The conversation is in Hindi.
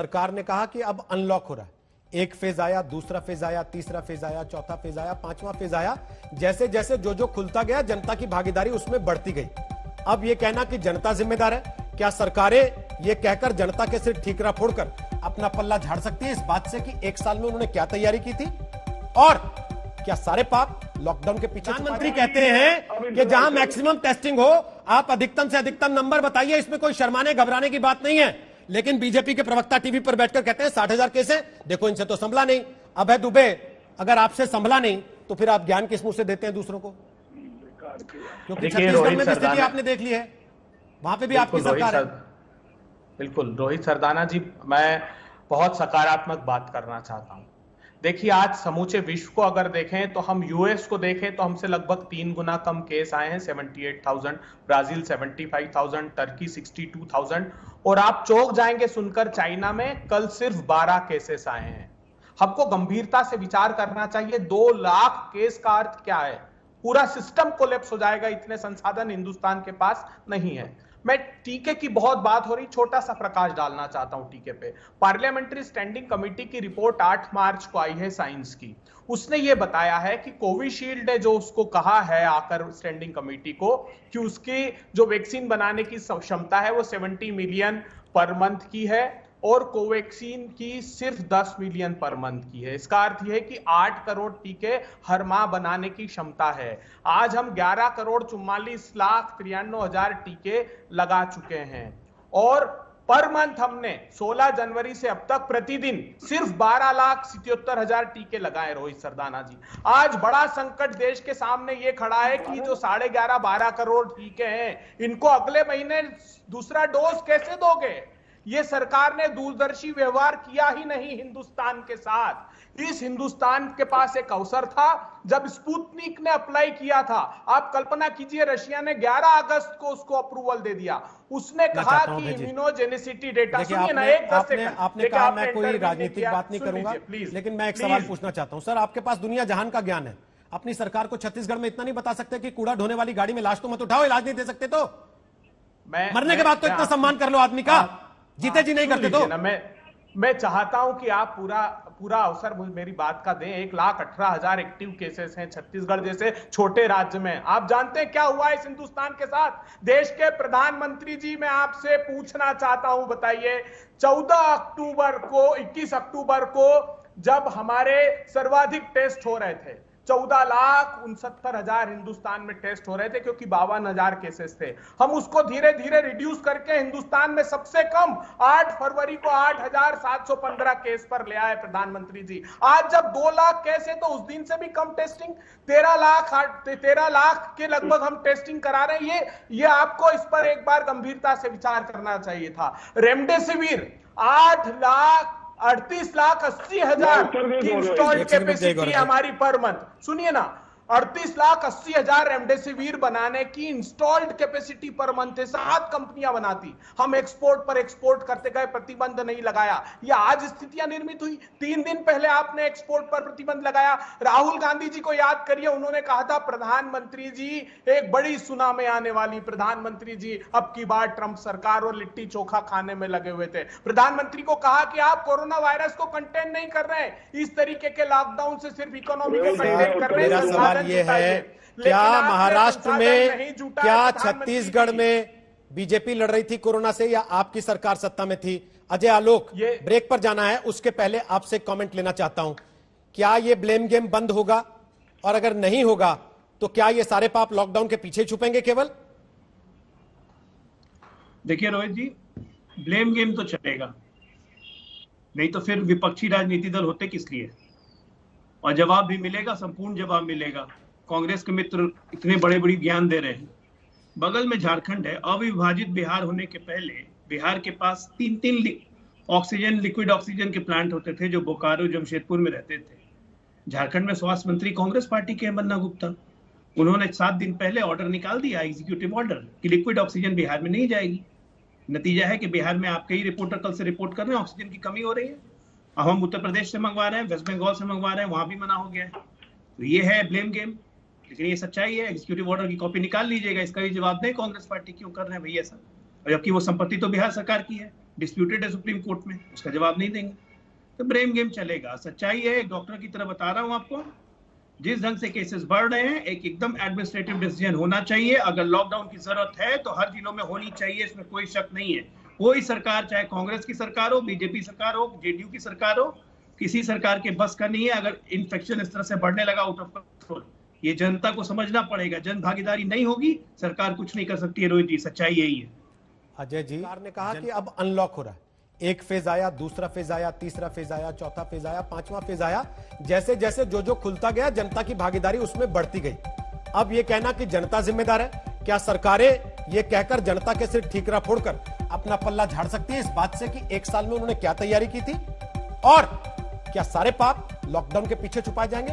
सरकार ने कहा कि अब अनलॉक हो रहा है। एक फेज आया, दूसरा फेज आया, तीसरा फेज आया, चौथा फेज आया, पांचवा फेज आया। जैसे जैसे जो खुलता गया, जनता की भागीदारी उसमें बढ़ती गई। अब यह कहना कि जनता जिम्मेदार है, क्या सरकारें यह कहकर जनता के सिर ठीकरा फोड़कर अपना पल्ला झाड़ सकती है इस बात से कि एक साल में उन्होंने क्या तैयारी की थी? और क्या सारे पाप लॉकडाउन के पीछे? प्रधानमंत्री कहते हैं कि जहां मैक्सिमम टेस्टिंग हो, आप अधिकतम से अधिकतम नंबर बताइए, इसमें कोई शर्माने घबराने की बात नहीं है। लेकिन बीजेपी के प्रवक्ता टीवी पर बैठकर कहते हैं 60,000 केस है, देखो इनसे तो संभला नहीं। अभय दुबे, अगर आपसे संभला नहीं तो फिर आप ज्ञान किस मुंह से देते हैं दूसरों को? क्योंकि छत्तीसगढ़ में भी स्थिति आपने देख ली है, वहां पे भी आपकी सरकार है। बिल्कुल रोहित सरदाना जी, मैं बहुत सकारात्मक बात करना चाहता हूं। देखिए, आज समूचे विश्व को अगर देखें तो हम यूएस को देखें तो हमसे लगभग 3 गुना कम केस आए हैं, 78,000, ब्राजील 75,000, टर्की 62,000, और आप चौंक जाएंगे सुनकर चाइना में कल सिर्फ 12 केसेस आए हैं। हमको गंभीरता से विचार करना चाहिए। 2 लाख केस का अर्थ क्या है? पूरा सिस्टम कोलैप्स हो जाएगा, इतने संसाधन हिंदुस्तान के पास नहीं है। मैं टीके की बहुत बात हो रही, छोटा सा प्रकाश डालना चाहता हूं टीके पे। पार्लियामेंट्री स्टैंडिंग कमेटी की रिपोर्ट 8 मार्च को आई है साइंस की। उसने ये बताया है कि कोविशील्ड ने जो उसको कहा है आकर स्टैंडिंग कमेटी को कि उसकी जो वैक्सीन बनाने की क्षमता है वो 70 मिलियन पर मंथ की है और कोवैक्सीन की सिर्फ 10 मिलियन पर मंथ की है। इसका अर्थ यह है कि 8 करोड़ टीके हर माह बनाने की क्षमता है। आज हम 11 करोड़ 44,93,हजार टीके लगा चुके हैं और पर मंथ हमने 16 जनवरी से अब तक प्रतिदिन सिर्फ 12,77,000 टीके लगाए। रोहित सरदाना जी, आज बड़ा संकट देश के सामने ये खड़ा है कि जो 11.5-12 करोड़ टीके हैं, इनको अगले महीने दूसरा डोज कैसे दोगे? ये सरकार ने दूरदर्शी व्यवहार किया ही नहीं हिंदुस्तान के साथ। इस हिंदुस्तान के पास एक अवसर था जब स्पुतनिक ने अप्लाई किया था। आप कल्पना कीजिए, रशिया ने 11 अगस्त को उसको अप्रूवल दे दिया। उसने कहा कि इम्यूनोजेनिसिटी डेटा, सुनिए ना, आपने कहा मैं कोई राजनीतिक बात नहीं करूंगा, लेकिन मैं एक सवाल पूछना चाहता हूं। सर, आपके पास दुनिया जहान का ज्ञान है, अपनी सरकार को छत्तीसगढ़ में इतना नहीं बता सकते कि कूड़ा ढोने वाली गाड़ी में लाश तो मत उठाओ, इलाज नहीं दे सकते तो? मरने के बाद तो इतना सम्मान कर लो आदमी का, जीते जी नहीं करते तो? मैं चाहता हूं कि आप पूरा अवसर मेरी बात का दें। 1,18,000 एक्टिव केसेस हैं छत्तीसगढ़ जैसे छोटे राज्य में। आप जानते हैं क्या हुआ इस हिंदुस्तान के साथ? देश के प्रधानमंत्री जी, मैं आपसे पूछना चाहता हूं, बताइए, 21 अक्टूबर को जब हमारे सर्वाधिक टेस्ट हो रहे थे, 14,69,000 हिंदुस्तान में टेस्ट हो रहे थे क्योंकि 52,000 केसेस थे। हम उसको धीरे धीरे रिड्यूस करके हिंदुस्तान में सबसे कम 8 फरवरी को 8,715 केस पर ले आए प्रधानमंत्री जी। आज जब 2 लाख केस है तो उस दिन से भी कम टेस्टिंग, 13 लाख के लगभग हम टेस्टिंग करा रहे हैं। ये आपको इस पर एक बार गंभीरता से विचार करना चाहिए था। रेमडेसिविर 38,80,000 की इंस्टॉल्ड कैपेसिटी हमारी पर मंथ। सुनिए ना, 38,80,000 रेमडेसिविर बनाने की इंस्टॉल्ड कैपेसिटी पर मंथ है। 7 कंपनियां बनाती, हम एक्सपोर्ट पर एक्सपोर्ट करते गए, प्रतिबंध नहीं लगाया। ये आज स्थितियां निर्मित हुई। 3 दिन पहले आपने एक्सपोर्ट पर प्रतिबंध लगाया। राहुल गांधी जी को याद करिए, उन्होंने कहा था प्रधानमंत्री जी एक बड़ी सुनामी आने वाली। प्रधानमंत्री जी अब की बार ट्रंप सरकार और लिट्टी चोखा खाने में लगे हुए थे। प्रधानमंत्री को कहा कि आप कोरोना वायरस को कंटेन नहीं कर रहे, इस तरीके के लॉकडाउन से सिर्फ इकोनॉमी को कंटेन कर रहे हैं। ये है, क्या महाराष्ट्र में, क्या छत्तीसगढ़ में बीजेपी लड़ रही थी कोरोना से या आपकी सरकार सत्ता में थी? अजय आलोक, ब्रेक पर जाना है, उसके पहले आपसे कमेंट लेना चाहता हूं। क्या ये ब्लेम गेम बंद होगा? और अगर नहीं होगा तो क्या ये सारे पाप लॉकडाउन के पीछे छुपेंगे केवल? देखिए रोहित जी, ब्लेम गेम तो चलेगा नहीं तो फिर विपक्षी राजनीति दल होते किस लिए? और जवाब भी मिलेगा, संपूर्ण जवाब मिलेगा। कांग्रेस के मित्र इतने बड़े बड़ी ज्ञान दे रहे हैं। बगल में झारखंड है, अविभाजित बिहार होने के पहले बिहार के पास 3 लिक्विड ऑक्सीजन के प्लांट होते थे जो बोकारो जमशेदपुर में रहते थे। झारखंड में स्वास्थ्य मंत्री कांग्रेस पार्टी के बन्ना गुप्ता, उन्होंने 7 दिन पहले ऑर्डर निकाल दिया, एग्जीक्यूटिव ऑर्डर, कि लिक्विड ऑक्सीजन बिहार में नहीं जाएगी। नतीजा है कि बिहार में आपके ही रिपोर्टर कल से रिपोर्ट कर रहे हैं ऑक्सीजन की कमी हो रही है। अब हम उत्तर प्रदेश से मंगवा रहे हैं, वेस्ट बंगाल से मंगवा रहे हैं, वहां भी मना हो गया है। तो ये है ब्लेम गेम, लेकिन ये सच्चाई है। एग्जीक्यूटिव ऑर्डर की कॉपी निकाल लीजिएगा, इसका भी जवाब दें कांग्रेस पार्टी क्यों कर रहे हैं भैया सब, और जबकि वो संपत्ति तो बिहार सरकार की है। डिस्प्यूटेड है सुप्रीम कोर्ट में, उसका जवाब नहीं देंगे तो ब्लेम गेम चलेगा। सच्चाई है, एक डॉक्टर की तरह बता रहा हूं आपको, जिस ढंग से केसेस बढ़ रहे हैं एक एकदम एडमिनिस्ट्रेटिव डिसीजन होना चाहिए। अगर लॉकडाउन की जरूरत है तो हर जिलों में होनी चाहिए, इसमें कोई शक नहीं है। कोई सरकार, चाहे कांग्रेस की सरकार हो, बीजेपी सरकार हो, जेडीयू की सरकार हो, किसी सरकार के बस का नहीं है अगर इन्फेक्शन इस तरह से बढ़ने लगा आउट ऑफ कंट्रोल। ये जनता को समझना पड़ेगा, जन भागीदारी नहीं होगी सरकार कुछ नहीं कर सकती है। रोहित जी, सच्चाई यही है। अजय जी, सरकार ने कहा कि अब अनलॉक हो रहा है, एक फेज आया, दूसरा फेज आया, तीसरा फेज आया, चौथा फेज आया, पांचवा फेज आया। जैसे जैसे जो खुलता गया जनता की भागीदारी उसमें बढ़ती गई। अब ये कहना कि जनता जिम्मेदार है, क्या सरकारें ये कहकर जनता के सिर ठीकरा फोड़कर अपना पल्ला झाड़ सकती है इस बात से कि एक साल में उन्होंने क्या तैयारी की थी, और क्या सारे पाप लॉकडाउन के पीछे छुपाए जाएंगे?